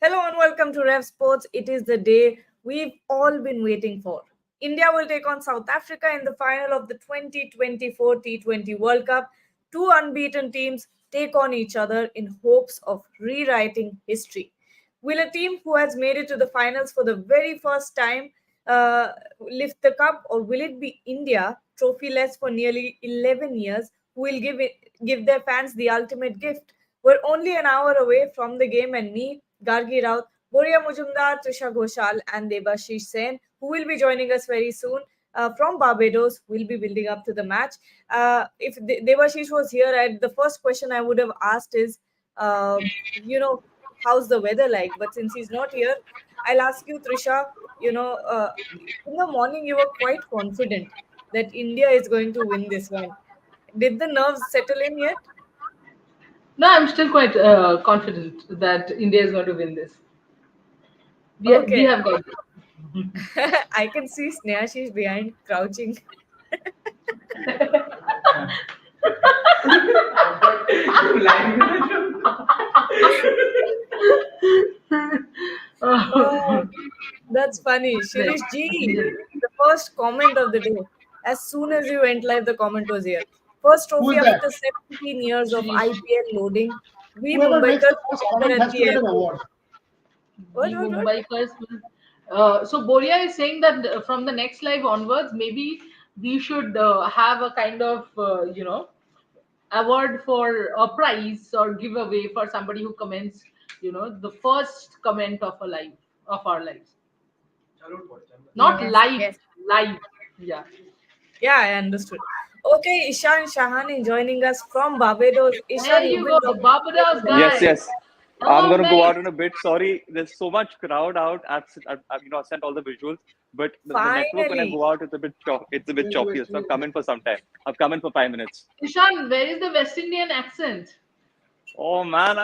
Hello and welcome to Rev Sports. It is the day we've all been waiting for. India will take on South Africa in the final of the 2024 T20 World Cup. Two unbeaten teams take on each other in hopes of rewriting history. Will a team who has made it to the finals for the very first time lift the cup, or will it be India, trophyless for nearly 11 years, who will give their fans the ultimate gift? We're only an hour away from the game, and me, Gargi Raut, Boria Mujumdar, Trisha Ghoshal, and Debashish Sen, who will be joining us very soon from Barbados, will be building up to the match. If Debashish was here, the first question I would have asked is, uh, how's the weather like? But since he's not here, I'll ask you, Trisha. In the morning you were quite confident that India is going to win this one. Did the nerves settle in yet? No, I'm still quite confident that India is going to win this. We Okay. have got this. I can see Sneha, she's behind crouching. Oh, that's funny. Right. Shirish G, the first comment of the day. As soon as you went live, the comment was here. First trophy Who is after that? 17 years of Shirish, IPL loading. We Whoever makes Mumbaikars the first were comment at has to the get an airport. award. What, we what, what? Mumbaikars will. So Boria is saying that from the next live onwards, maybe we should have a kind of award for a prize or giveaway for somebody who comments, the first comment of a live of our lives, not Yes, live, yes. live. Yeah. Yeah, I understood. Okay, Ishan Shahani joining us from Barbados. There Ishan, you've you go, been talking Barbados about Yes, guy. yes. I'm Hello, going to go mate. out in a bit. Sorry, there's so much crowd out. I sent all the visuals, but the network when I finally. go out, it's a bit West, choppy. west, So I'm west. coming for some time. I've come in for 5 minutes. Ishan, where is the West Indian accent? Oh man,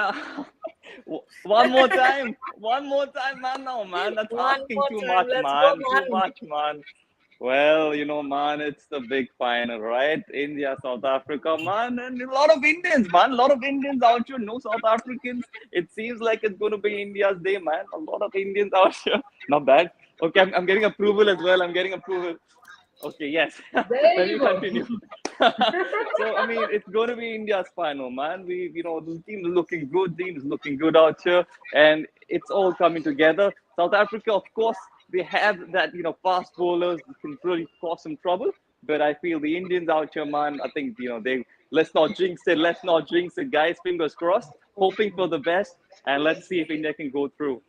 one more time, man. No, man, that's One asking more too time. much, Let's go, man. Too man. much, man. Well, man, it's the big final, right? India, South Africa, man, and a lot of Indians, man. A lot of Indians out here, no South Africans. It seems like it's going to be India's day, man. A lot of Indians out here. Not bad. Okay, I'm getting approval as well. I'm getting approval. Okay, yes. There Let you me go. continue. So, I mean, it's going to be India's final, man. The team is looking good. Team is looking good out here, and it's all coming together. South Africa, of course, they have that, fast bowlers can really cause some trouble. But I feel the Indians out here, man. I think they let's not jinx it. Let's not jinx it, guys. Fingers crossed. Hoping for the best, and let's see if India can go through.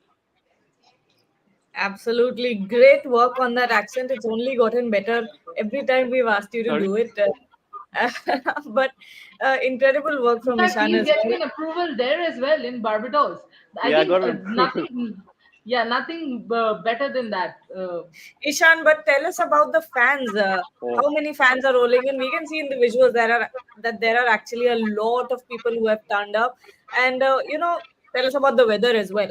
Absolutely great work on that accent. It's only gotten better every time we've asked you to Sorry. do it. But incredible work In from fact, Ishan he's as getting well. an approval there as well in Barbados. I Yeah, I think got an approval. nothing, yeah, nothing better than that. Ishan, but tell us about the fans. Oh. How many fans are rolling in? We can see in the visuals there are actually a lot of people who have turned up, and tell us about the weather as well.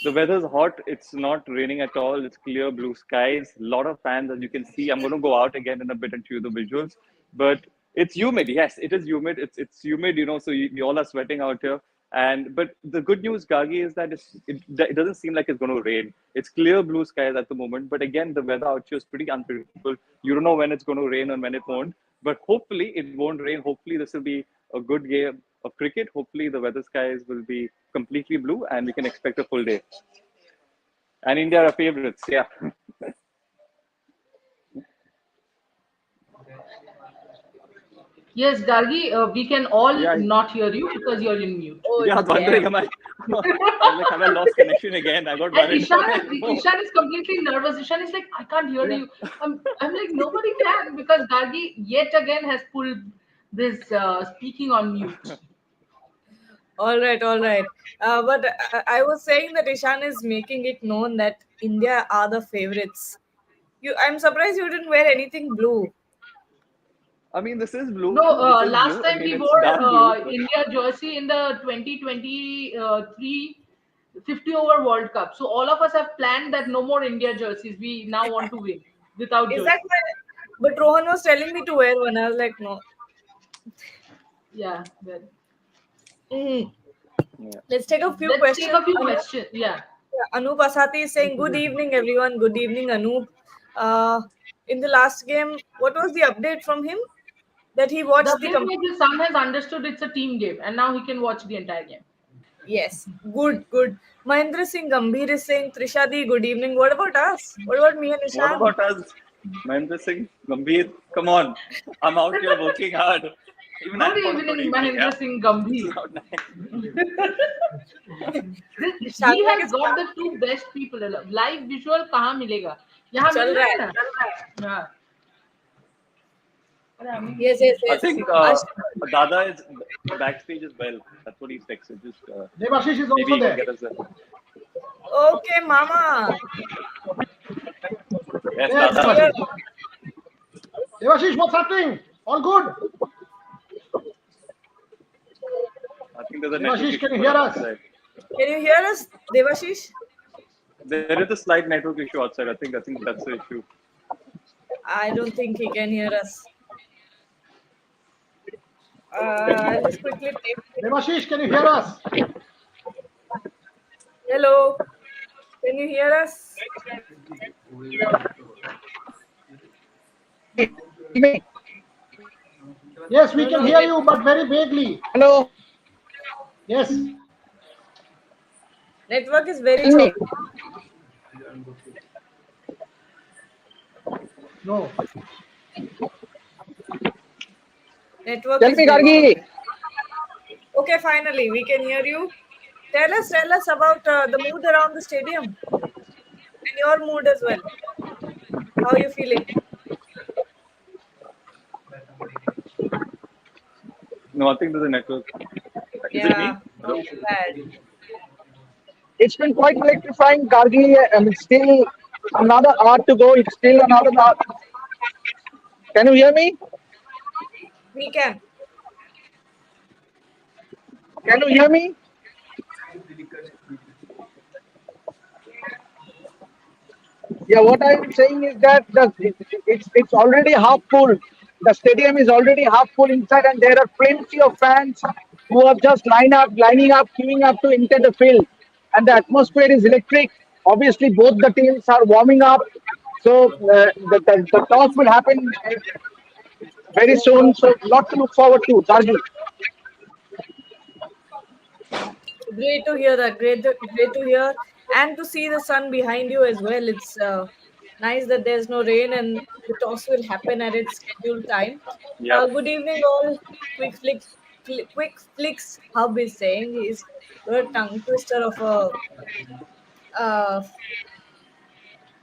The weather's hot. It's not raining at all. It's clear blue skies. A lot of fans, as you can see. I'm going to go out again in a bit and show you the visuals. But it's humid. Yes, it is humid. It's humid. So we all are sweating out here. But the good news, Gagi, is that it doesn't seem like it's going to rain. It's clear blue skies at the moment. But again, the weather out here is pretty unpredictable. You don't know when it's going to rain and when it won't. But hopefully it won't rain. Hopefully this will be a good game of cricket. Hopefully the weather skies will be completely blue and we can expect a full day. And India are favorites. Yeah. Yes, Gargi, we can all Yeah. not hear you because you're in mute. Oh Yeah. I was wondering, damn! am I? I was like, have I lost connection again? I got And worried. I'm like, no. Ishan is completely nervous. Ishan is like, I can't hear Yeah. you. I'm like, nobody can because Gargi yet again has pulled this speaking on mute. All right, all right. But I was saying that Ishan is making it known that India are the favorites. I'm surprised you didn't wear anything blue. I mean, this is blue. No, This is last blue. I time mean, we it's wore dark blue, but India jersey in the 2023 50 over World Cup. So all of us have planned that no more India jerseys. We now want to win without Is that jersey. why? But Rohan was telling me to wear one. I was like, no. Yeah, well, Mhm. Yeah. Let's take a few Let's take questions. a few questions. Yeah. Anup Asati is saying, "Good evening, everyone. Good evening, Anup. In the last game, what was the update from him? That he The watched the update complete. was his son has understood it's a team game and now he can watch the entire game. Yes, good, good. Mahendra Singh Gambhir is saying, Trishadi, good evening. What about us? What about me and What Ishan? about us? Mahendra Singh, Gambhir, come on. I'm out here working hard. Even I Good want a good evening, evening, yeah? Mahendra Singh This is Gambhir. not nice. He Shagnak has is got the two best people. Live visual कहाँ मिलेगा? यहाँ chal मिल रहा raha है hai. ना? हाँ. अरे Amit Yes, yes, I yes. think Ash- Dada is backstage as well. That's what he's texted. Just Devashish is maybe also he can there. get us there. okay, Mama. Yes, Yes, It's Dada. here. Devashish. Devashish, what's happening? All good? I think there's a network Devashish, issue can you for hear us us? outside. Can you hear us, Devashish? There is a slight network issue outside. I think that's the issue. I don't think he can hear us. I'll just quickly take. Devashish, can you hear us? Hello. Can you hear us? Me. Yes, we No, can no. hear you, but very vaguely. Hello. Yes. Network is very Hear me. choppy. No. Network Tell is me, very Gargi. choppy. Okay, finally, we can hear you. Tell us about the mood around the stadium and your mood as well. How are you feeling? No, I think there's a network. Is it me? Yeah, Hello? it's bad. It's been quite electrifying, Gargi. I mean, still another hour to go. It's still another hour. Can you hear me? We can. Can you hear me? Yeah, what I'm saying is that it's already half full. The stadium is already half full inside, and there are plenty of fans who have just lining up, queuing up to enter the field. And the atmosphere is electric. Obviously, both the teams are warming up. So the toss will happen very soon. So lot to look forward to, Dargi. Great to hear that. Great to hear. And to see the sun behind you as well. It's nice that there's no rain and the toss will happen at its scheduled time. Yep. Good evening, all. Quick Flicks Hub is saying he's a tongue twister of a.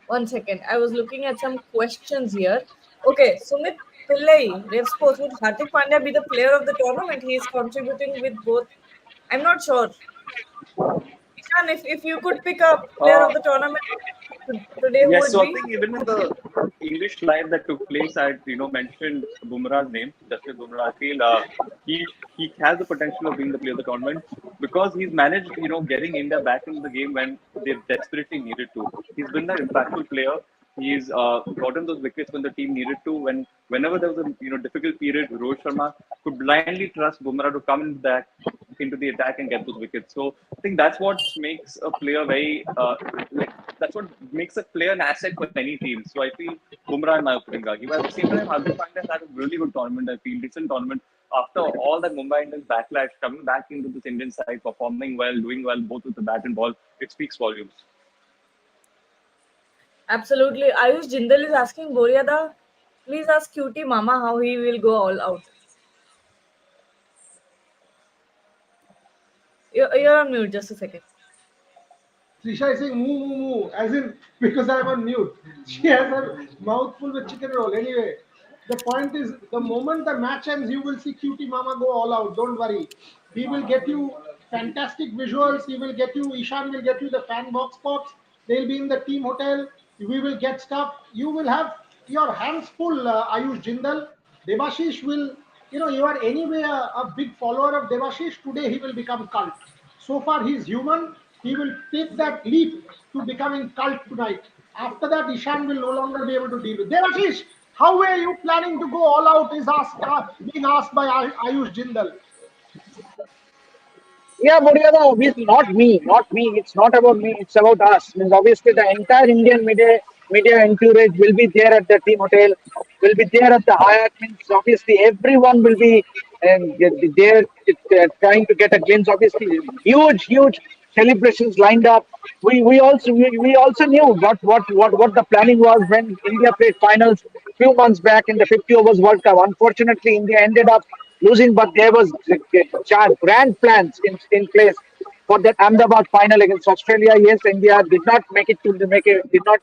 One second. I was looking at some questions here. Okay, Sumit Pillai, Rev Sports. Would Hardik Pandya be the player of the tournament? He is contributing with both. I'm not sure. Ishan, if you could pick a player Uh, of the tournament today, who yes, would so I be? think even in the English live that took place, I mentioned Bumrah's name, Jasprit Bumrah. I feel he has the potential of being the player of the tournament because he's managed getting India back into the game when they desperately needed to. He's been that impactful player. He's gotten those wickets when the team needed to. Whenever there was a difficult period, Rohit Sharma could blindly trust Bumrah to come into the attack and get those wickets. So I think that's what makes a player very like that's what makes a player an asset for any team. So I feel Bumrah in my opening Gagi. But at the same time, Hardik Pandya had a really good tournament. I feel decent tournament after all that Mumbai Indians backlash, coming back into this Indian side, performing well, doing well both with the bat and ball. It speaks volumes. Absolutely. Ayush Jindal is asking Boriada, please ask Cutie Mama how he will go all out. You're on mute, just a second. Trisha is saying moo moo moo, as in because I'm on mute. She has her mouth full with chicken roll. Anyway, the point is the moment the match ends, you will see Cutie Mama go all out. Don't worry. He will get you fantastic visuals. He will get you, Ishan will get you the fan box pops. They'll be in the team hotel. We will get stuff. You will have your hands full, Ayush Jindal. Devashish will, you are anyway a big follower of Devashish. Today he will become cult. So far, he's human. He will take that leap to becoming cult tonight. After that, Ishan will no longer be able to deal with. Devashish, how are you planning to go all out? Is being asked by Ayush Jindal. Yeah, but obviously not me, not me. It's not about me. It's about us. Means obviously the entire Indian media entourage will be there at the team hotel, will be there at the Hyatt. Means obviously everyone will be there trying to get a glimpse. Obviously, huge celebrations lined up. We also knew what the planning was when India played finals few months back in the 50 overs World Cup. Unfortunately, India ended up losing, but there was grand plans in place for that Ahmedabad final against Australia. Yes, India did not make it to the make it, did not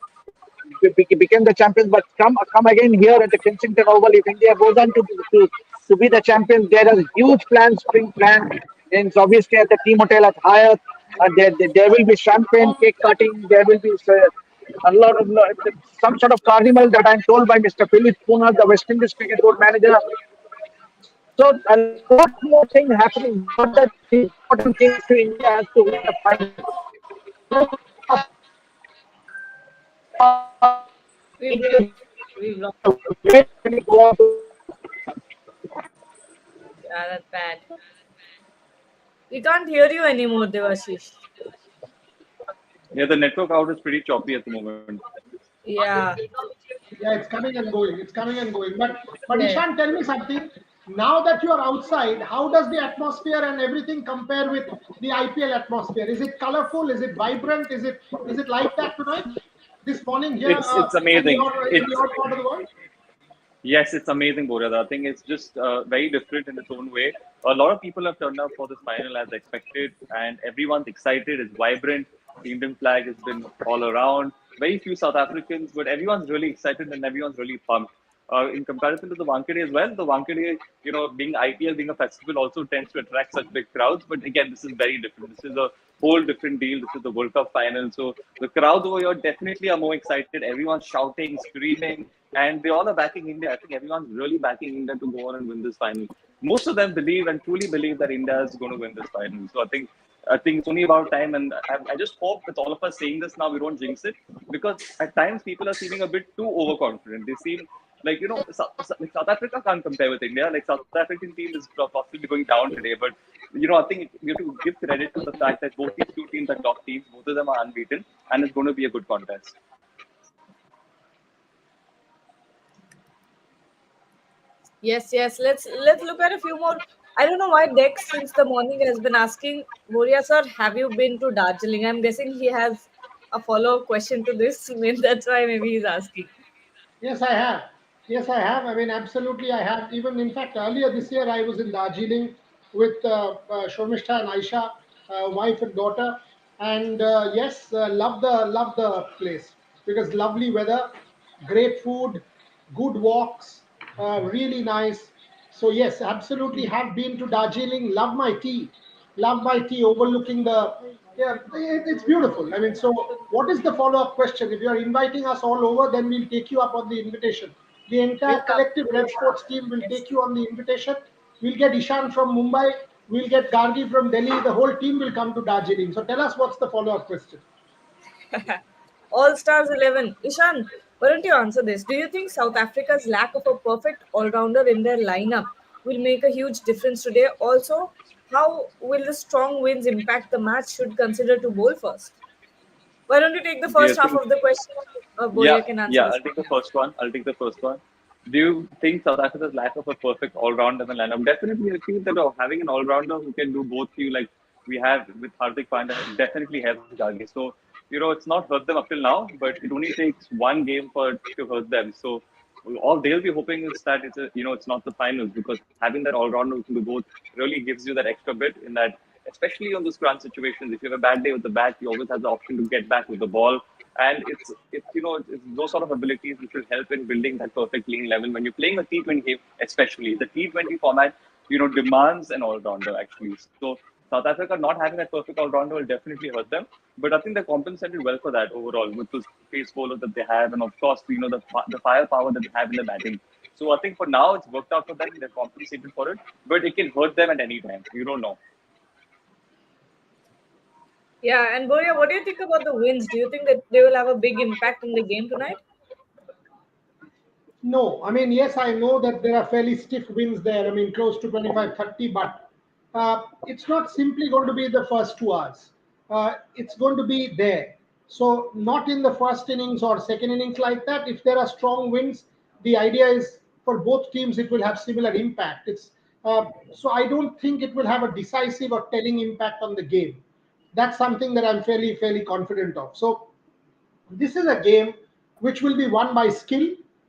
became the champions, but come again here at the Kensington Oval. If India goes on to be the champions, there are huge plans being planned. And it's obviously at the team hotel at Hyatt, there will be champagne, cake cutting. There will be a some sort of carnival that I'm told by Mr. Philip Pooner, the West Indies cricket board manager. So a lot more things happening, but the important thing is to India has to win the final. We've lost. We've lost. Yeah, that's bad. We can't hear you anymore, Devashish. Yeah, the network out is pretty choppy at the moment. Yeah. Yeah, it's coming and going. It's coming and going. But Yeah. Ishan, tell me something. Now that you are outside, how does the atmosphere and everything compare with the IPL atmosphere? Is it colorful? Is it vibrant? Is it like that tonight? This morning here It's in amazing. your part of the world? Yes, it's amazing, Boria. I think it's just very different in its own way. A lot of people have turned up for this final as expected, and everyone's excited. It's vibrant. The Indian flag has been all around. Very few South Africans, but everyone's really excited and everyone's really pumped. In comparison to the Wankhede as well, the Wankhede, being IPL, being a festival, also tends to attract such big crowds. But again, this is very different. This is a whole different deal. This is the World Cup final. So the crowds over here definitely are more excited. Everyone's shouting, screaming, and they all are backing India. I think everyone's really backing India to go on and win this final. Most of them believe and truly believe that India is going to win this final. So I think it's only about time, and I just hope with all of us saying this now, we don't jinx it, because at times people are seeming a bit too overconfident. They seem like South Africa can't compare with India. Like South African team is possibly going down today, but I think we have to give credit to the fact that both these two teams are top teams. Both of them are unbeaten, and it's going to be a good contest. Yes, yes. Let's look at a few more. I don't know why Dex since the morning has been asking Moria sir, have you been to Darjeeling? I'm guessing he has a follow-up question to this. Maybe that's why maybe he's asking. Yes, I have. Yes, I have. I mean, absolutely, I have. Even in fact, earlier this year, I was in Darjeeling with Shomishta and Aisha, wife and daughter, and yes, love the place because lovely weather, great food, good walks, really nice. So yes, absolutely have been to Darjeeling. Love my tea overlooking the. Yeah, it's beautiful. I mean, so what is the follow-up question? If you are inviting us all over, then we'll take you up on the invitation. The We'll entire come. collective We'll Red come. Sports team will Yes. take you on the invitation. We'll get Ishan from Mumbai. We'll get Gargi from Delhi. The whole team will come to Darjeeling. So tell us what's the follow-up question. All Stars 11. Ishan, why don't you answer this? Do you think South Africa's lack of a perfect all-rounder in their lineup will make a huge difference today? Also, how will the strong winds impact the match? Should consider to bowl first. Why don't you take the Do you first half think? of the question? Yeah, Boria can answer yeah. the I'll take second the half. first one. I'll take the first one. Do you think South Africa's lack of a perfect all-rounder in the lineup? Definitely, I think that having an all-rounder who can do both you like we have with Hardik Pandya definitely helps Jagi. So it's not hurt them up till now, but it only takes one game for it to hurt them. So all they'll be hoping is that it's not the finals, because having that all-rounder who can do both really gives you that extra bit in that, especially on those crunch situations. If you have a bad day with the bat, you always have the option to get back with the ball, and it's those sort of abilities which will help in building that perfect clean level when you're playing a T20 game, especially the T20 format. Demands an all-rounder actually. So South Africa not having that perfect all-rounder will definitely hurt them. But I think they compensated well for that overall with those pace bowlers that they have, and of course the firepower that they have in the batting. So I think for now it's worked out for them. They're compensated for it, but it can hurt them at any time. You don't know. Yeah, and Boria, what do you think about the winds? Do you think that they will have a big impact in the game tonight? No, I mean, yes, I know that there are fairly stiff winds there. I mean, close to 25, 30, but it's not simply going to be the first 2 hours. It's going to be there. So not in the first innings or second innings like that. If there are strong winds, the idea is for both teams it will have similar impact. So I don't think it will have a decisive or telling impact on the game. That's something that I'm fairly confident of. So this is a game which will be won by skill,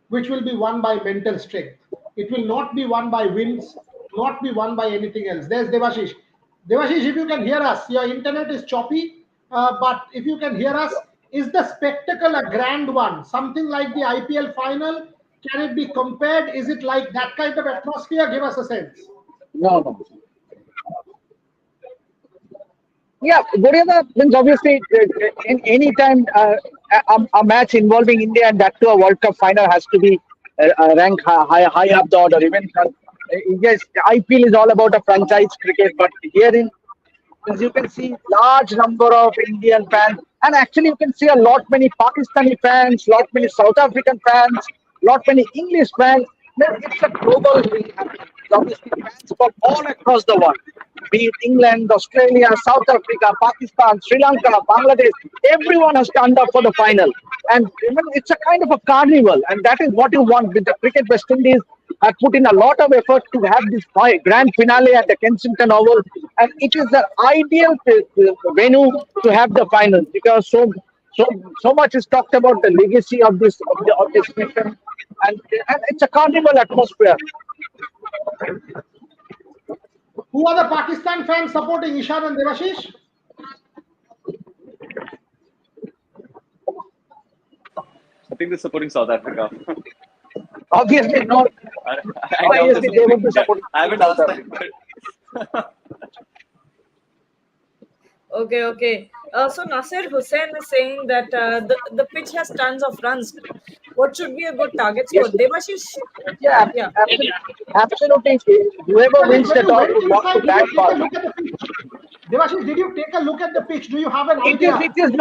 which will be won by mental strength. It will not be won by wins, not be won by anything else. There's Devashish. Devashish, if you can hear us, your internet is choppy, but if you can hear us, is the spectacle a grand one? Something like the IPL final? Can it be compared? Is it like that kind of atmosphere? Give us a sense. No, no. Yeah, Guriada means obviously in any time a match involving India and that to a World Cup final has to be ranked high up the order. Even yes, IPL is all about a franchise cricket, but here in as you can see large number of Indian fans, and actually you can see a lot many Pakistani fans, lot many South African fans, lot many English fans. Man, it's a global thing happening. Obviously fans from all across the world, be it England, Australia, South Africa, Pakistan, Sri Lanka, Bangladesh, everyone has turned up for the final. And remember, it's a kind of a carnival, and that is what you want with the cricket. West Indies have put in a lot of effort to have this grand finale at the Kensington Oval, and it is the ideal venue to have the final because so much is talked about the legacy of this mission, and it's a carnival atmosphere. Who are the Pakistan fans supporting Ishan and Devashish? I think they're supporting South Africa. Obviously not. I Obviously they would be supporting I haven't South asked Africa. them, but Okay. So Nasir Hussain is saying that the pitch has tons of runs. What should be a good target score? Yes. Devashish? Yeah, Yeah. absolutely. Whoever wins the When you toss went would want to inside, did bat you take a first. look at the pitch? Devashish, did you take a look at the pitch? Do you have an It idea? is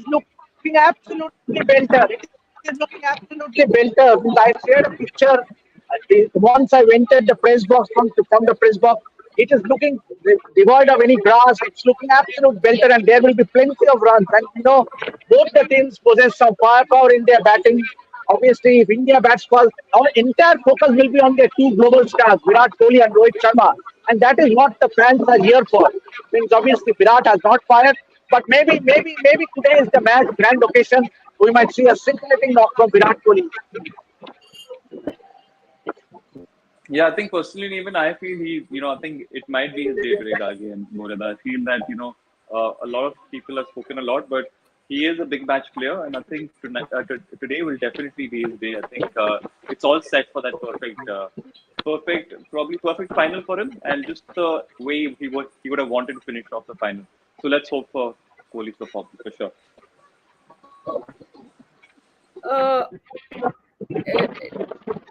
looking absolutely belter. It is looking absolutely belter. I shared a picture once I entered the press box from the press box. It is looking devoid of any grass. It's looking absolute belter, and there will be plenty of runs. And both the teams possess some firepower in their batting. Obviously, if India bats first, our entire focus will be on their two global stars, Virat Kohli and Rohit Sharma. And that is what the fans are here for. Means obviously Virat has not fired, but maybe today is the match grand occasion. We might see a scintillating knock from Virat Kohli. yeah, I think personally, even I feel I think it might be his day today, Gagi and Morada. I feel that, a lot of people have spoken a lot, but he is a big match player, and I think today will definitely be his day. I think it's all set for that probably perfect final for him, and just the way he would have wanted to finish off the final. So let's hope for Kohli's performance for sure. Uh,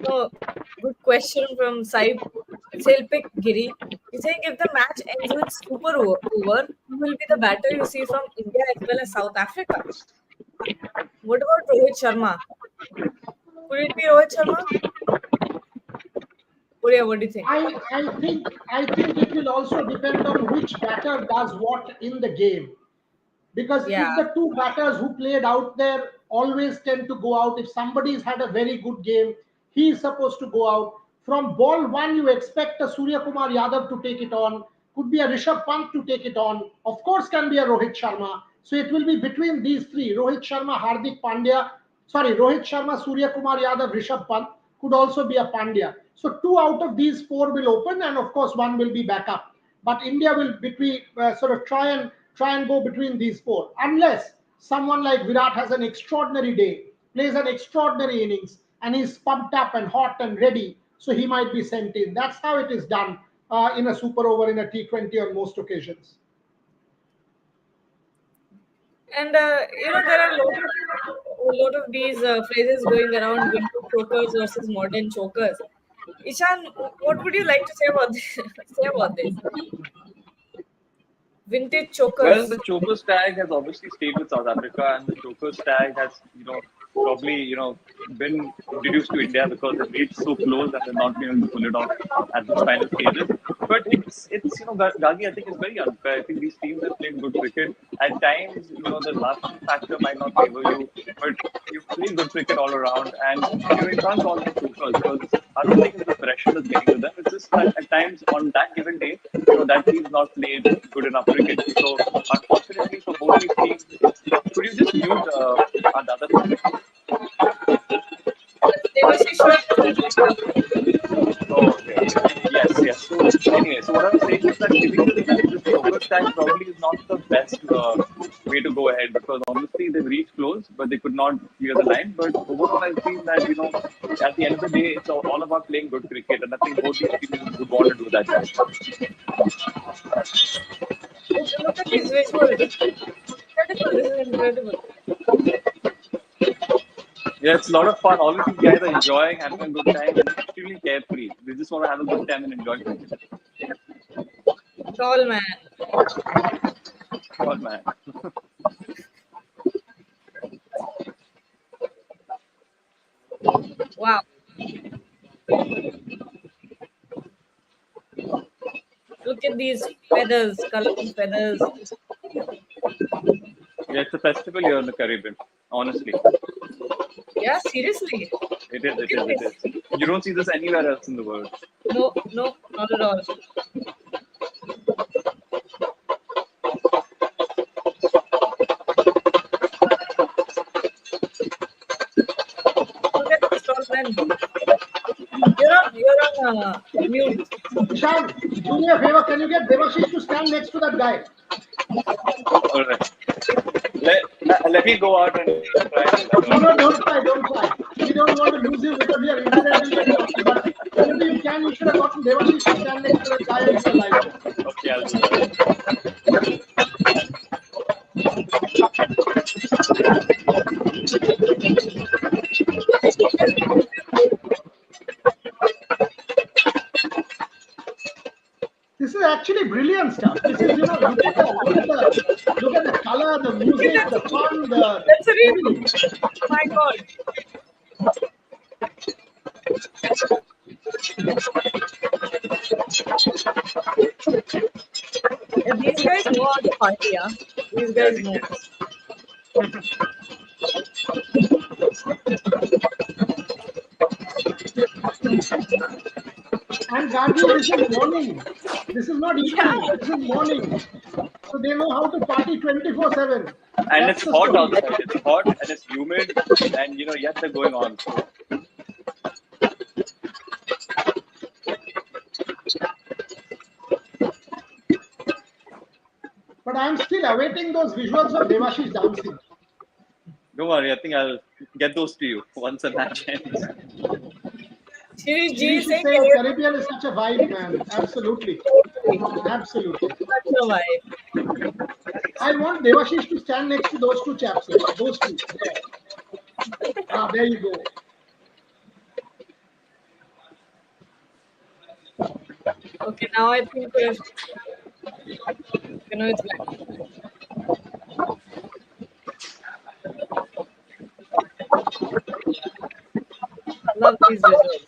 no, good question from Selpik Giri. He's saying if the match ends with super over, who will be the batter you see from India as well as South Africa? What about Rohit Sharma? Could it be Rohit Sharma? Puriya, what do you think? I think it will also depend on which batter does what in the game. Because Yeah. if the two batters who played out there always tend to go out, if somebody's had a very good game, he is supposed to go out. From ball one, you expect a Surya Kumar Yadav to take it on, could be a Rishabh Pant to take it on, of course, can be a Rohit Sharma. So it will be between these three: Rohit Sharma, Hardik Pandya, Rohit Sharma, Surya Kumar Yadav, Rishabh Pant, could also be a Pandya. So two out of these four will open, and of course, one will be backup. But India will sort of try and go between these four, unless someone like Virat has an extraordinary day, plays an extraordinary innings, and he's pumped up and hot and ready. So he might be sent in. That's how it is done in a super over in a T20 on most occasions. And there are a lot of these phrases going around: vintage chokers versus modern chokers. Ishan, what would you like to say about this? say about this? Vintage Well, chokers. the Chokers tag has obviously stayed with South Africa, and the Chokers tag has, probably been introduced to India because they've reached so close and they've not been able to pull it off at these final stages. But it's Gagi, I think it's very unfair. I think these teams have played good cricket. At times, the luck factor might not favor you, but you play good cricket all around, and you can't call them chokers because I don't think it's the pressure that's getting to them. It's just that at times on that given day, that team's not played good enough cricket. So unfortunately for both these teams, could you just mute our other topic? Devashish Oh, okay. Yes. So anyway, so what I was saying is that giving this focus tag probably is not the best way to go ahead because obviously they've reached close, but they could not clear the line. But overall, I feel that at the end of the day, it's all about playing good cricket, and I think both these teams would want to do that, guys. Look at these visuals. Incredible. This is incredible. Yeah, it's a lot of fun. All of these guys are enjoying, having a good time, and extremely carefree. They just want to have a good time and enjoy cricket. Tall man. Oh, man. Wow. Look at these feathers, colorful feathers. Yeah, it's a festival here in the Caribbean, honestly. Yeah, seriously. It is. You don't see this anywhere else in the world. No, not at all. Look at this tall man. You're on mute. Ishan, do me a favor. Can you get Devashish to stand next to that guy? All right. Let me go out and try. No, don't try. We don't want to lose you because we are incidentally talking. But whenever you can, you should have gotten Devashish to stand next to that guy and do a live. Okay, I'll do that. This is actually brilliant stuff. This is, look at the color, the music, the fun, That's a real. My God. Yeah, these guys know how to party, yeah. These guys know. And Gandhi, this is morning. This is not evening. This is morning. So they know how to party 24/7. And it's hot outside. It's hot and it's humid, and yet they're going on. So. But I'm still awaiting those visuals of Devashish dancing. Don't worry, I think I'll get those to you once the match ends. Shirish G She is should saying say Caribbean is such a vibe, man. Absolutely. Absolutely. such a vibe. I want Devashish to stand next to those two chaps there. Those two. There. There you go. Okay, now I think it's black. Love these visuals.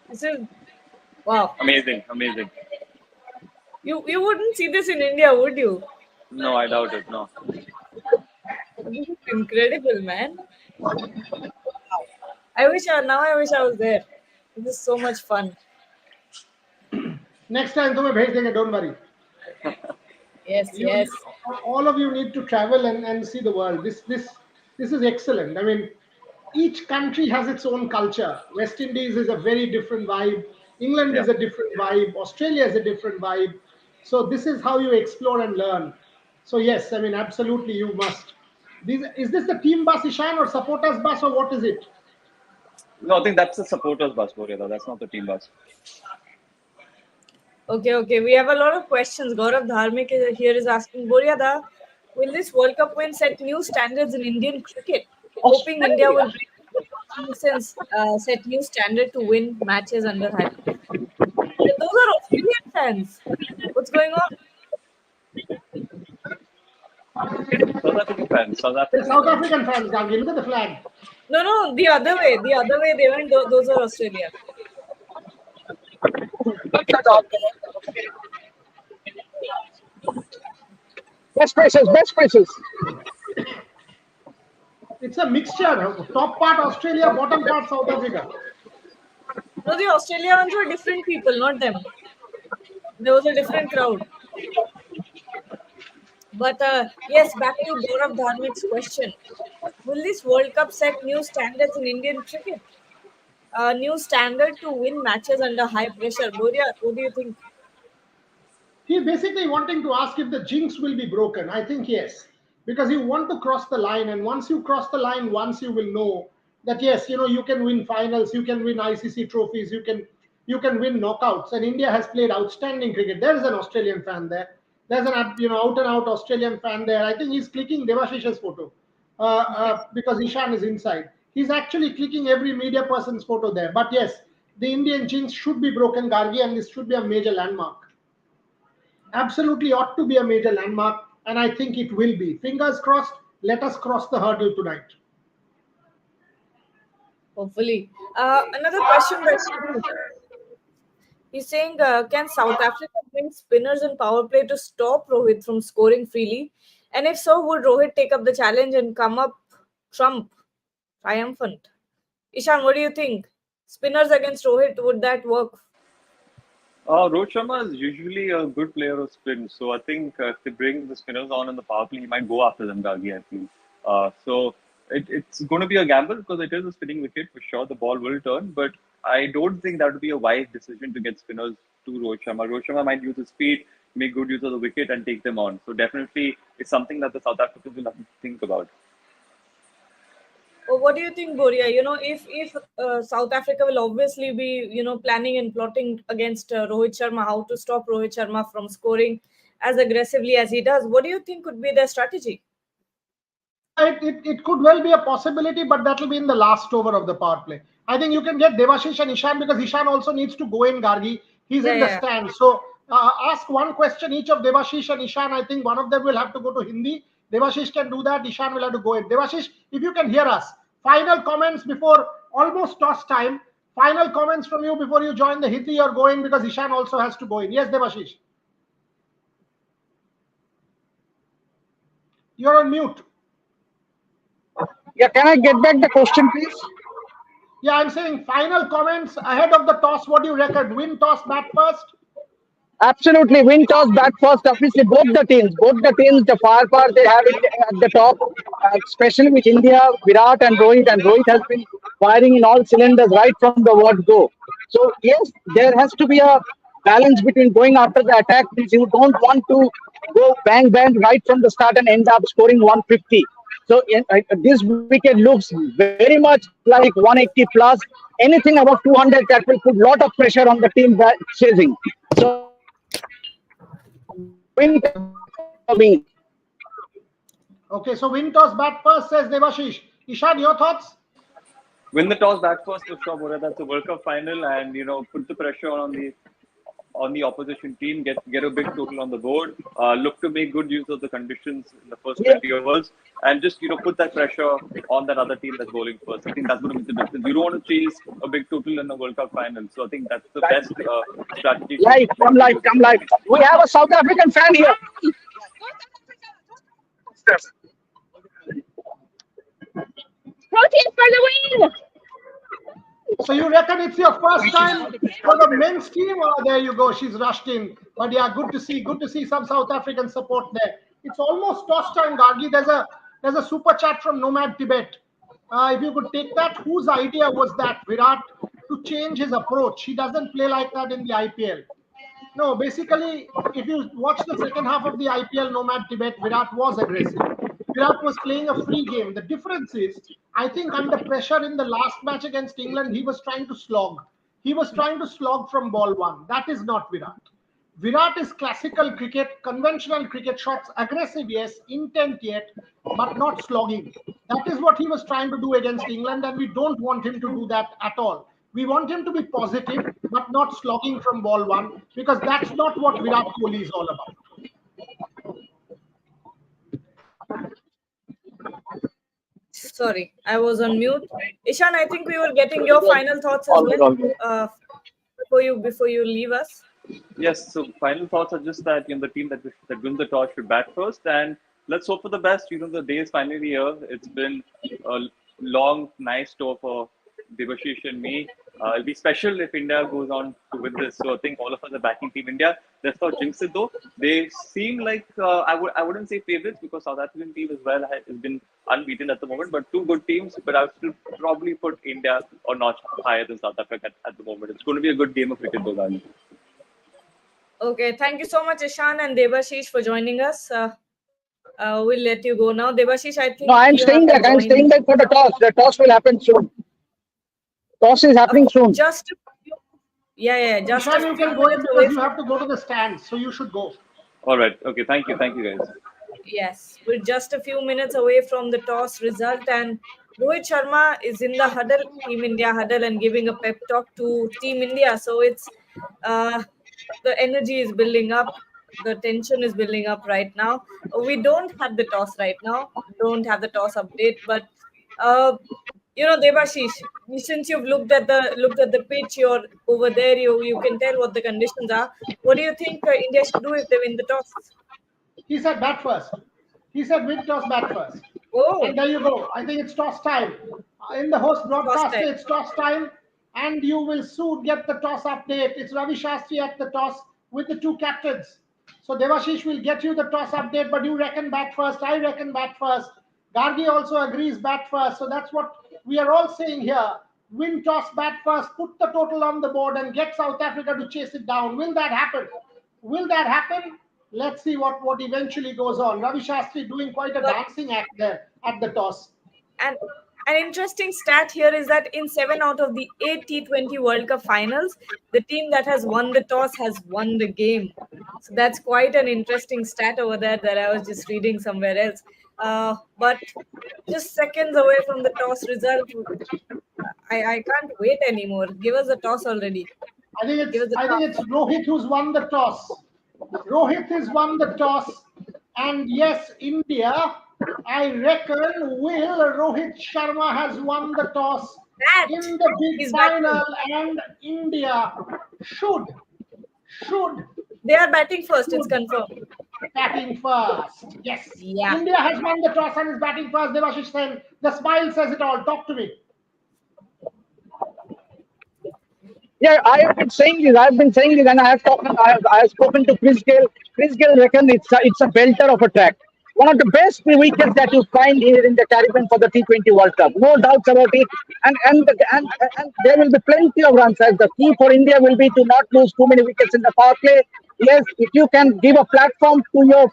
This is wow. Amazing. You wouldn't see this in India, would you? No, I doubt it. No. This is incredible, man. I wish I was there. This is so much fun. Next time, तुम्हें भेज देंगे. Don't worry. Yes. All of you need to travel and see the world. This is excellent. I mean, each country has its own culture. West Indies is a very different vibe. England is a different vibe. Australia is a different vibe. So this is how you explore and learn. So yes, I mean, absolutely, you must. Is this the team bus, Ishan, or supporters bus, or what is it? No, I think that's the supporters bus, Boryada. That's not the team bus. Okay. We have a lot of questions. Gaurav Dharmik here is asking, Boryada, will this World Cup win set new standards in Indian cricket? Hoping India will Australia. break since set new standard to win matches under high pressure. Those are Australian fans. What's going on? South African fans, South The African South fans. African fans, Gandhi, look at the flag. No, the other way. The other way they went. Those are Australia. Best places, best places. It's a mixture. Top part Australia, bottom part South Africa. No, the Australians were different people, not them. There was a different crowd. But yes, back to Gaurav Dharmik's question. Will this World Cup set new standards in Indian cricket? A new standard to win matches under high pressure. Boria, what do you think? He basically wanting to ask if the jinx will be broken. I think yes, because you want to cross the line, and once you cross the line, once you will know that yes, you can win finals, you can win ICC trophies, you can win knockouts. And India has played outstanding cricket. There is an Australian fan there. There's an out and out Australian fan there. I think he's clicking Devashish's photo because Ishan is inside. He's actually clicking every media person's photo there. But yes, the Indian jinx should be broken, Gargi, and this should be a major landmark. Absolutely ought to be a major landmark, and I think it will be. Fingers crossed, let us cross the hurdle tonight. Hopefully. Another question that he's saying, can South Africa bring spinners and power play to stop Rohit from scoring freely? And if so, would Rohit take up the challenge and come up Trump triumphant? Ishan, what do you think? Spinners against Rohit, would that work? Rohit Sharma is usually a good player of spin, so I think if they bring the spinners on in the power play, he might go after them, Gagi, I feel. So it's going to be a gamble because it is a spinning wicket for sure. The ball will turn, but I don't think that would be a wise decision to get spinners to Rohit Sharma. Rohit Sharma might use his speed, make good use of the wicket, and take them on. So definitely, it's something that the South Africans will have to think about. What do you think, Boria? If South Africa will obviously be planning and plotting against Rohit Sharma, how to stop Rohit Sharma from scoring as aggressively as he does? What do you think could be their strategy? It could well be a possibility, but that will be in the last over of the power play. I think you can get Devashish and Ishan because Ishan also needs to go in, Gargi. He's Yeah, in the yeah. stand. So ask one question each of Devashish and Ishan. I think one of them will have to go to Hindi. Devashish can do that. Ishan will have to go in. Devashish, if you can hear us, final comments before almost toss time. Final comments from you before you join the Hindi or go in because Ishan also has to go in. Yes, Devashish. You're on mute. Yeah, can I get back the question, please? Yeah, I'm saying final comments ahead of the toss. What do you reckon? Win, toss, bat first? Absolutely, win toss, bat first. Obviously, both the teams, the firepower they have it at the top, especially with India, Virat and Rohit has been firing in all cylinders right from the word go. So yes, there has to be a balance between going after the attack. Means you don't want to go bang bang right from the start and end up scoring 150. So this wicket looks very much like 180 plus. Anything above 200 that will put lot of pressure on the team that chasing. So win for me. Okay, so win, toss, bat first, says Devashish. Ishan, your thoughts? Win the toss, bat first for sure, Bora. That's a World Cup final, and put the pressure on the opposition team. Get a big total on the board. Look to make good use of the conditions in the first Yeah, 20 overs, and just put that pressure on that other team that's bowling first. I think that's going to make the difference. You don't want to chase a big total in the World Cup final, so I think that's the best strategy for live, them to use. come live. We have a South African fan here. Protest for the win! So you reckon it's your first time for the men's team? Oh, there you go. She's rushed in. But yeah, good to see some South African support there. It's almost toss time, Gargi. There's a super chat from Nomad Tibet. If you could take that, whose idea was that, Virat, to change his approach? He doesn't play like that in the IPL. No, basically, if you watch the second half of the IPL Nomad Tibet, Virat was aggressive. Virat was playing a free game. The difference is, I think under pressure in the last match against England, he was trying to slog. He was trying to slog from ball one. That is not Virat. Virat is classical cricket, conventional cricket shots, aggressive, yes, intent, yet, but not slogging. That is what he was trying to do against England, and we don't want him to do that at all. We want him to be positive, but not slogging from ball one, because that's not what Virat Kohli is all about. Sorry, I was on mute. Ishan, I think we were getting your final thoughts as All good, well all good. before you leave us. Yes, so final thoughts are just that the team that wins the toss should bat first, and let's hope for the best. The day is finally here. It's been a long, nice tour for Debashish and me. It'll be special if India goes on to win this. So I think all of us are backing Team India. Let's not jinx it though. They seem like I wouldn't say favorites because South African team as well has been unbeaten at the moment, but two good teams. But I would still probably put India a notch higher than South Africa at the moment. It's going to be a good game of cricket though, guys. Okay, thank you so much, Ishan and Debashish, for joining us. We'll let you go now. Debashish, I think No, I'm you have staying to back. I'm join. staying back for the toss. The toss will happen soon. Toss is happening soon. Just a few, yeah, just Ishan, a you few can go in minutes away. because you have to go to the stands, so you should go. All right. Okay. Thank you, guys. Yes, we're just a few minutes away from the toss result, and Rohit Sharma is in the huddle, Team India huddle, and giving a pep talk to Team India. So it's the energy is building up, the tension is building up right now. We don't have the toss right now, don't have the toss update, but Debashish, since you've looked at the pitch, you're over there, you can tell what the conditions are. What do you think India should do if they win the toss? He said bat first. He said win toss, bat first. Oh, And there you go. I think it's toss time. In the host toss broadcast, time. it's toss time. And you will soon get the toss update. It's Ravi Shastri at the toss with the two captains. So Devashish will get you the toss update, but you reckon bat first. I reckon bat first. Gargi also agrees bat first. So that's what we are all saying here. Win toss, bat first, put the total on the board and get South Africa to chase it down. Will that happen? Will that happen? Let's see what eventually goes on. Ravi Shastri doing quite a But dancing act there at the toss. and an interesting stat here is that in 7 out of the 8 T20 World Cup finals, the team that has won the toss has won the game. So that's quite an interesting stat over there that I was just reading somewhere else. But just seconds away from the toss result, I can't wait anymore. Give us the toss already. I think Give it's us the I think toss. it's Rohit who's won the toss. Rohit has won the toss, and yes, India. I reckon will Rohit Sharma has won the toss That in the big is final, batting. and India should They are batting first. It's should confirmed. batting first. Yes, Yeah. India has won the toss and is batting first. Devashish Sen, the smile says it all. Talk to me. Yeah, I have been saying this. I have been saying this, and I have spoken to Chris Gale. Chris Gale reckon it's a belter of a track. One of the best wickets that you find here in the Caribbean for the T20 World Cup. No doubts about it. And there will be plenty of runs. As the key for India will be to not lose too many wickets in the power play. Yes, if you can give a platform to your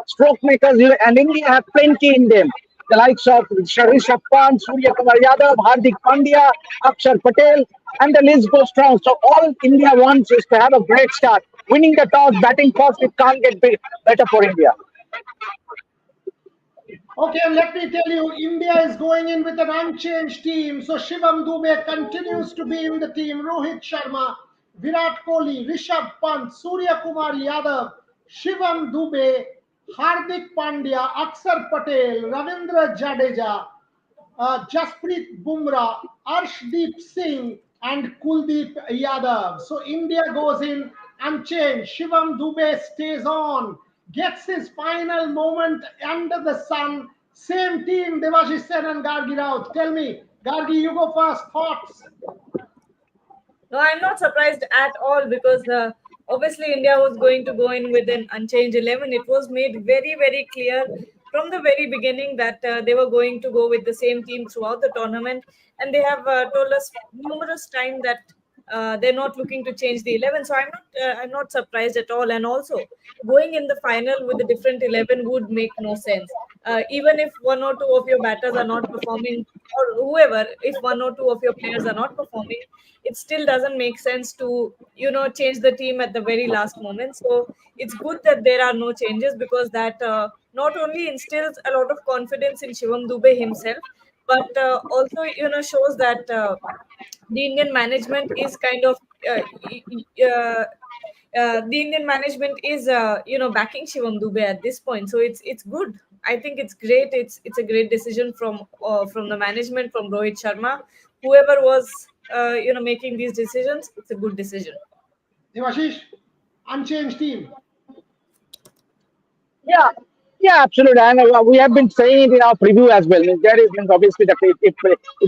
stroke makers, and India have plenty in them. The likes of Rishabh Pant, Surya Kumar Yadav, Hardik Pandya, Akshar Patel, and the list goes strong. So all India wants is to have a great start. Winning the toss, batting first, it can't get better for India. Okay, and let me tell you, India is going in with an unchanged team. So Shivam Dube continues to be in the team. Rohit Sharma, Virat Kohli, Rishabh Pant, Surya Kumar Yadav, Shivam Dube, Hardik Pandya, Akshar Patel, Ravindra Jadeja, Jasprit Bumrah, Arshdeep Singh, and Kuldeep Yadav. So India goes in unchanged. Shivam Dube stays on, gets his final moment under the sun. Same team, Devashish Sen and Gargi Raut. Tell me, Gargi, you go first. Thoughts? No, I'm not surprised at all because obviously India was going to go in with an unchanged 11. It was made very, very clear from the very beginning that they were going to go with the same team throughout the tournament. And they have told us numerous times that they're not looking to change the 11. So I'm not surprised at all. And also, going in the final with a different 11 would make no sense. even if one or two of your batters are not performing, or whoever, if one or two of your players are not performing, it still doesn't make sense to change the team at the very last moment. So it's good that there are no changes, because that not only instills a lot of confidence in Shivam Dubey himself, but also shows that the Indian management is kind of the Indian management is backing Shivam Dubey at this point. So it's good. I think it's great. It's a great decision from the management, from Rohit Sharma, whoever was making these decisions. It's a good decision. Devashish, unchanged team. Yeah, yeah, absolutely. And we have been saying it in our preview as well. Means there is means obviously that if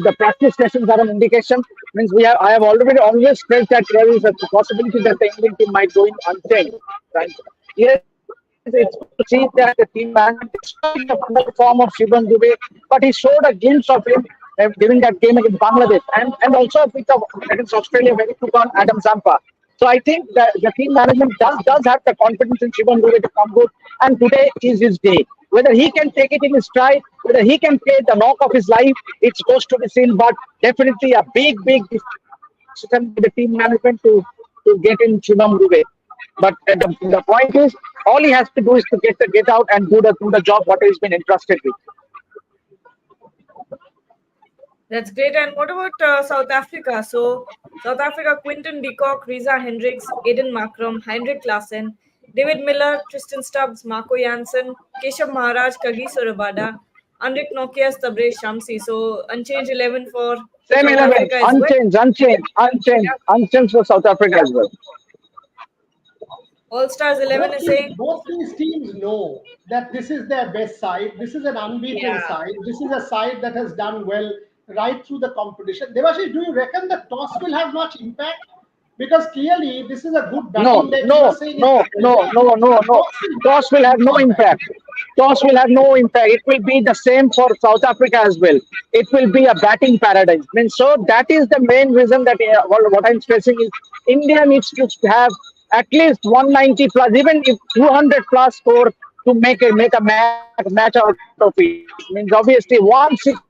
the practice sessions are an indication, means I have already always felt that there is a possibility that the Indian team might go in unchanged. Right? Yes, it's good to see that the team management, despite the poor form of Shivam Dubey, but he showed a glimpse of him during that game against Bangladesh, and also against Australia where he took on Adam Zampa. So I think that the team management does have the confidence in Shivam Dubey to come good, and today is his day. Whether he can take it in his stride, whether he can play the knock of his life, it's goes to be seen. But definitely a big decision by the team management to get in Shivam Dubey. But the point is, all he has to do is to get out and do the job what he's been entrusted with. That's great. And what about South Africa? So, South Africa, Quinton de Kock, Reza Hendricks, Aiden Markram, Heinrich Klaassen, David Miller, Tristan Stubbs, Marco Janssen, Keshav Maharaj, Kagiso Rabada, Andrik Nokia, Tabrez Shamsi. So, unchanged 11 for Same South 11, Africa as well. unchanged for South Africa as well. All Stars 11 is saying, Both these teams know that this is their best side. This is an unbeaten yeah. side. This is a side that has done well right through the competition. Devashish, do you reckon the toss will have much impact? Because clearly this is a good No, batting deck. You no, are saying no, it's no, yeah. no, no, no. Toss will Toss will have no impact. Toss will have no impact. It will be the same for South Africa as well. It will be a batting paradise. I mean, so that is the main reason that what I'm stressing is India needs to have at least 190 plus, even if 200 plus score to make a match out of it. Means obviously 160,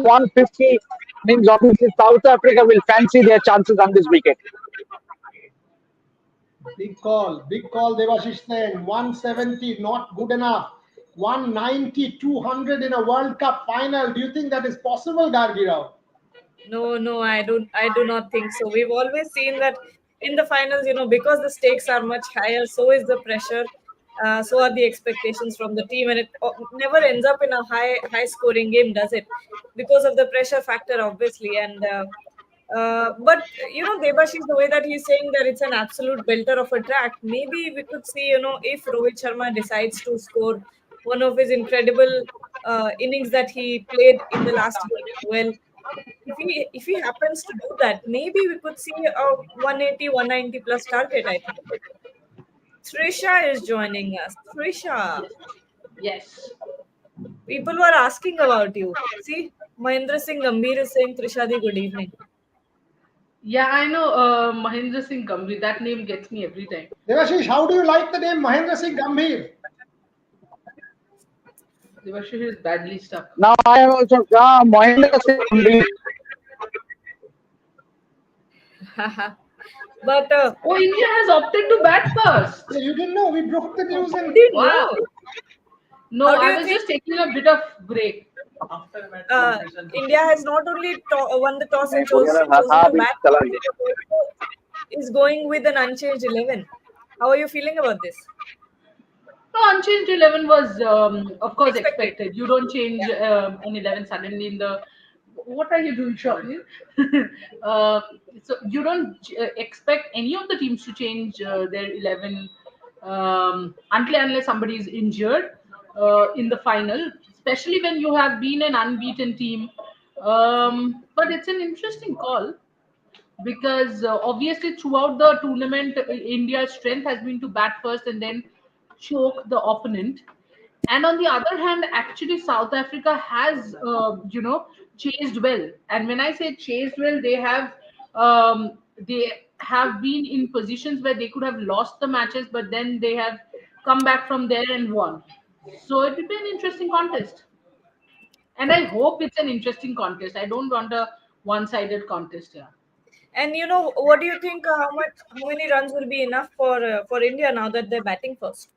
150 means obviously South Africa will fancy their chances on this wicket. big call, Devashish Sen. 170, not good enough. 190, 200 in a World Cup final. Do you think that is possible, Gargi Rao? No, no, I don't. I do not think so. We've always seen that in the finals, because the stakes are much higher, so is the pressure, so are the expectations from the team, and it never ends up in a high scoring game, does it? Because of the pressure factor, obviously. And but Debashish, the way that he's saying that it's an absolute belter of a track, maybe we could see, if Rohit Sharma decides to score one of his incredible innings that he played in the last game. Well, if he happens to do that, maybe we could see a 180, 190 plus target, I think. Trisha is joining us. Trisha, Yes. Yes. people were asking about you. See, Mahendra Singh Gambhir is saying, Trisha di, good evening. Yeah, I know Mahendra Singh Gambhir. That name gets me every time. Devashish, how do you like the name Mahendra Singh Gambhir? Devashish is badly stuck. Now I am also Mahendra Singh Gambhir. But Oh, India has opted to bat first. Yeah, you didn't know. We broke the news who and didn't Wow. know? No, How do I you was think just taking a bit of break. India has not only won the toss and chosen हाँ to अभी bat, चला but गया. also is going with an unchanged 11? How are you feeling about this? No, unchanged 11 was, of course, Expected. expected. You don't change Yeah. an 11 suddenly in the. What are you doing, Shorty? uh, so you don't expect any of the teams to change their 11 unless somebody is injured in the final, especially when you have been an unbeaten team. But it's an interesting call because obviously throughout the tournament, India's strength has been to bat first and then choke the opponent. And on the other hand, actually, South Africa has, chased well. And when I say chased well, they have been in positions where they could have lost the matches, but then they have come back from there and won. So it will be an interesting contest, and I hope it's an interesting contest. I don't want a one-sided contest here. And what do you think? How many runs will be enough for India now that they're batting first?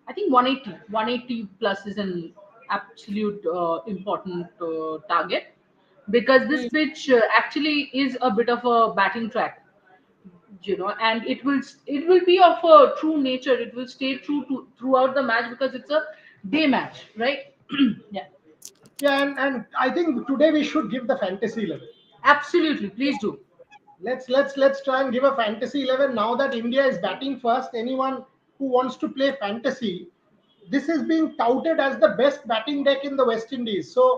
I think 180, 180 plus is an absolute important target, because this Hmm. pitch actually is a bit of a batting track, and it will be of a true nature. It will stay true to throughout the match because it's a day match, right? Yeah, Yeah, and I think today we should give the fantasy 11. absolutely. Please do. Let's try and give a fantasy 11 now that India is batting first. Anyone who wants to play fantasy, this is being touted as the best batting deck in the West Indies. So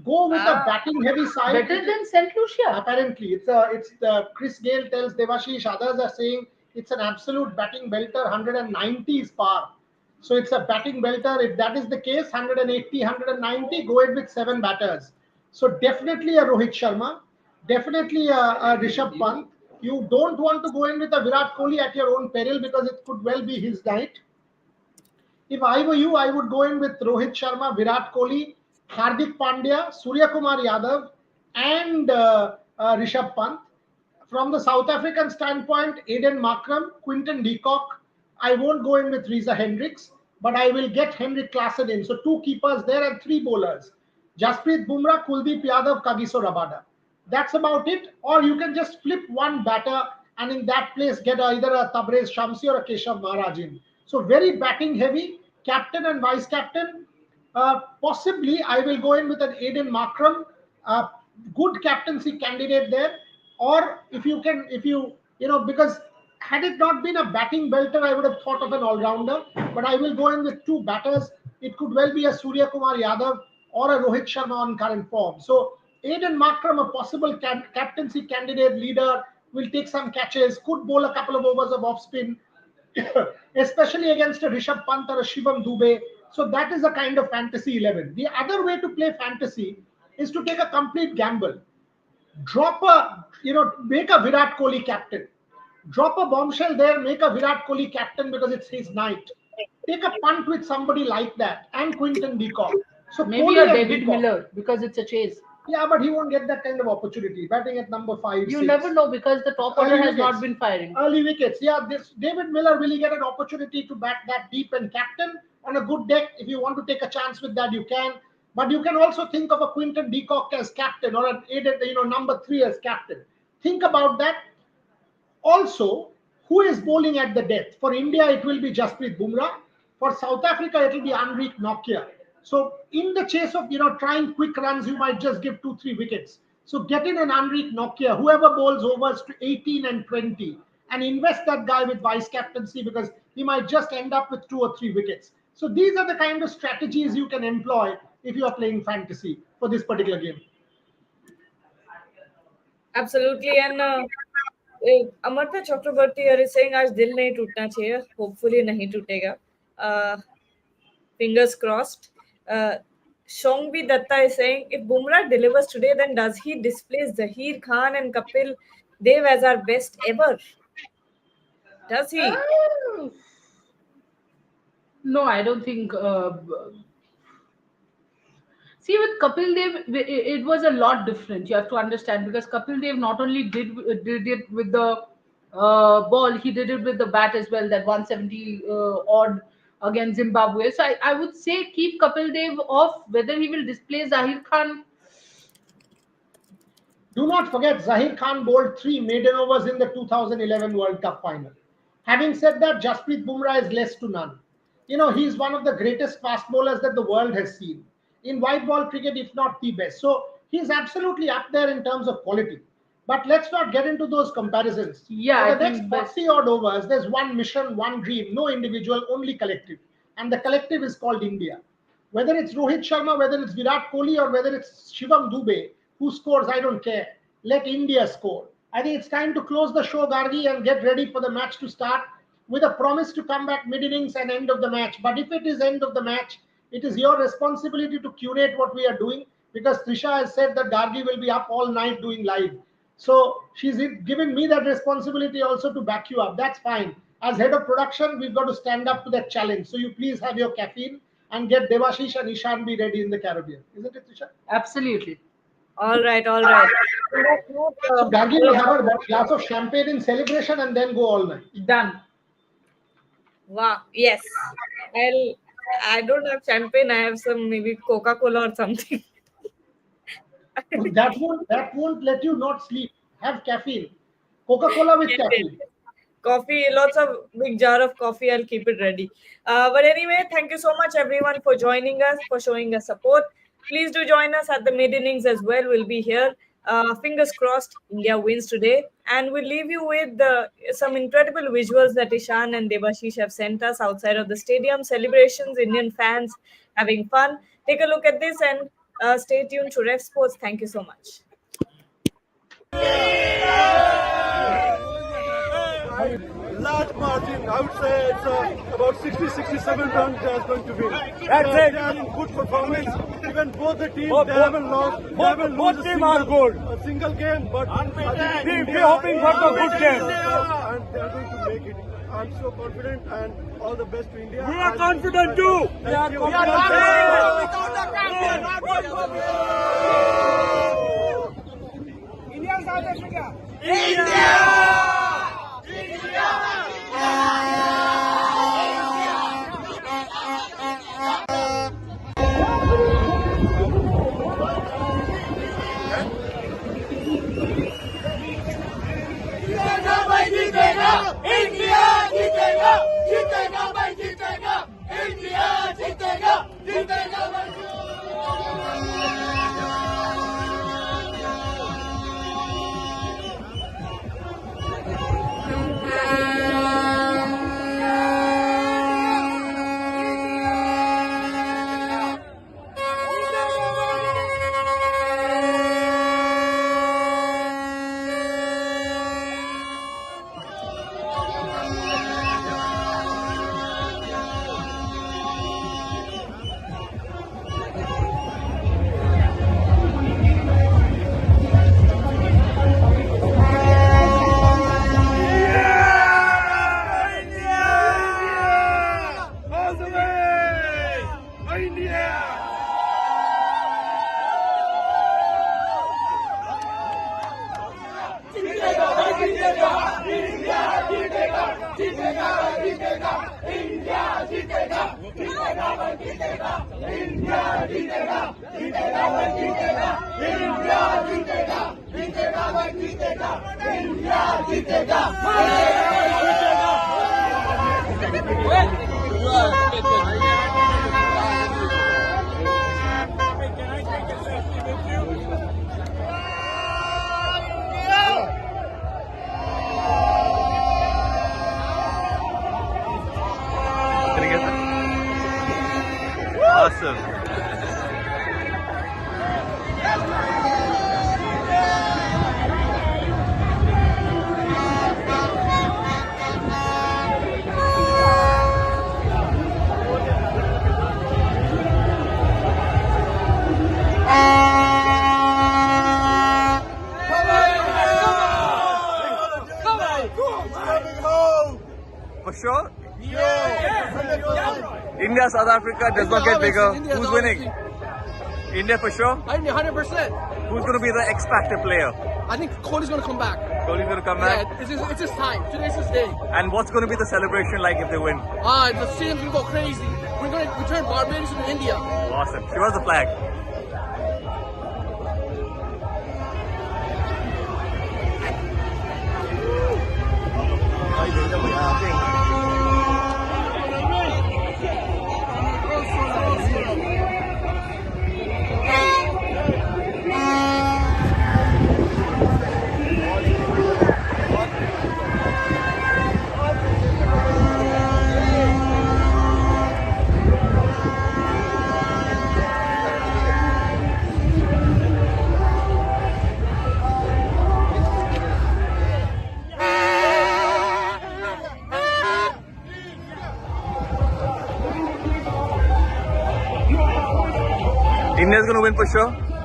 go with a Ah, batting heavy side. Better than Saint Lucia. Apparently, it's the Chris Gale tells Devashish. Others are saying it's an absolute batting belter. 190 is par. So it's a batting belter. If that is the case, 180, 190, go ahead with seven batters. So definitely a Rohit Sharma, definitely a Rishabh Pant. You don't want to go in with a Virat Kohli at your own peril because it could well be his night. If I were you, I would go in with Rohit Sharma, Virat Kohli, Hardik Pandya, Surya Kumar Yadav, and Rishabh Pant. From the South African standpoint, Aiden Markram, Quinton de Kock. I won't go in with Reza Hendricks, but I will get Henrik Klaasen in. So two keepers there and three bowlers. Jasprit Bumrah, Kuldeep Yadav, Kagiso Rabada. That's about it. Or you can just flip one batter and in that place get either a Tabrez Shamsi or a Keshav Maharaj in. So very batting heavy, captain and vice captain. Possibly, I will go in with an Aiden Markram, good captaincy candidate there. Or if you because had it not been a batting belter, I would have thought of an all-rounder. But I will go in with two batters. It could well be a Surya Kumar Yadav or a Rohit Sharma on current form. So Aiden Markram, a possible captaincy candidate leader, will take some catches, could bowl a couple of overs of off spin, especially against a Rishabh Pant or a Shivam Dubey. So that is a kind of fantasy 11. The other way to play fantasy is to take a complete gamble. Make a Virat Kohli captain. Drop a bombshell there, make a Virat Kohli captain because it's his night. Take a punt with somebody like that and Quinton de Kock. So Maybe Kohli a and de David Kock. Miller because it's a chase. Yeah, but he won't get that kind of opportunity. Batting at number five, You six. never know because the top order Early has wickets. not been firing. Early wickets. Yeah, this David Miller, will he get an opportunity to bat that deep and captain on a good deck? If you want to take a chance with that, you can. But you can also think of a Quinton de Kock as captain or an aided, number three as captain. Think about that. Also, who is bowling at the death? For India, it will be Jasprit Bumrah. For South Africa, it will be Anrique Nokia. So, in the chase of trying quick runs, you might just give 2-3 wickets. So, get in an Anrique Nokia, whoever bowls overs to 18 and 20, and invest that guy with vice captaincy because he might just end up with 2 or 3 wickets. So, these are the kind of strategies you can employ if you are playing fantasy for this particular game. absolutely. And अमरता चक्रवर्ती are saying आज दिल नहीं टूटना चाहिए. Hopefully नहीं टूटेगा. Fingers crossed. Uh, Shongvi Datta is saying, if Bumrah delivers today, then does he displace Zahir Khan and Kapil Dev as our best ever? Does he? Uh, no, I don't think. See, with Kapil Dev, it was a lot different. You have to understand because Kapil Dev not only did it with the ball, he did it with the bat as well. That 170 odd against Zimbabwe. So I would say keep Kapil Dev off. Whether he will display Zahir Khan, Do not forget, Zahir Khan bowled three maiden overs in the 2011 World Cup final. Having said that, Jasprit Bumrah is less to none. He's one of the greatest fast bowlers that the world has seen. In white ball cricket, if not the best. So he's absolutely up there in terms of quality. But let's not get into those comparisons. yeah, For I the next think best. 40 odd overs, there's one mission, one dream, no individual, only collective. And the collective is called India. Whether it's Rohit Sharma, whether it's Virat Kohli, or whether it's Shivam Dubey, who scores, I don't care. Let India score. I think it's time to close the show, Gargi, and get ready for the match to start with a promise to come back mid innings and end of the match. But if it is end of the match, it is your responsibility to curate what we are doing because Trisha has said that Gargi will be up all night doing live. So she's given me that responsibility also to back you up. That's fine. As head of production, we've got to stand up to that challenge. So you please have your caffeine and get Devashish and Ishan be ready in the Caribbean. Isn't it, Ishan? Absolutely. All right, all right. On that note, So Gaggy will have a glass of champagne in celebration and then go all night. Done. wow, yes. I don't have champagne. I have some maybe Coca-Cola or something. That won't let you not sleep. Have caffeine. Coca-Cola with Yes, yes, caffeine. yes. Coffee, lots of big jar of coffee. I'll keep it ready. But anyway, thank you so much, everyone, for joining us, for showing us support. Please do join us at the mid innings as well. We'll be here. Fingers crossed, India wins today. And we'll leave you with some incredible visuals that Ishan and Devashish have sent us outside of the stadium. Celebrations, Indian fans having fun. Take a look at this and stay tuned to Ref Sports. Thank you so much. Large margin, I would say it's about 60-67 runs they are going to win. That's it. They are in good performance. Even both the teams, Both- they haven't lost. They haven't both lost team are good. a single game, but We're hoping for the good game. And they are going to make it. I'm so confident and all the best to India. We are And confident too. thank you. Awesome. For sure. India, South Africa does not get bigger. Who's winning? India for sure. India, 100%. Who's going to be the X Factor player? I think Kohli's going to come back. Kohli's going to come back. Yeah, it's his time. Today's his day. And what's going to be the celebration like if they win? The stadium's going to go crazy. We're going to return Barbados to India. Awesome. Show us the flag. India's going to win for sure.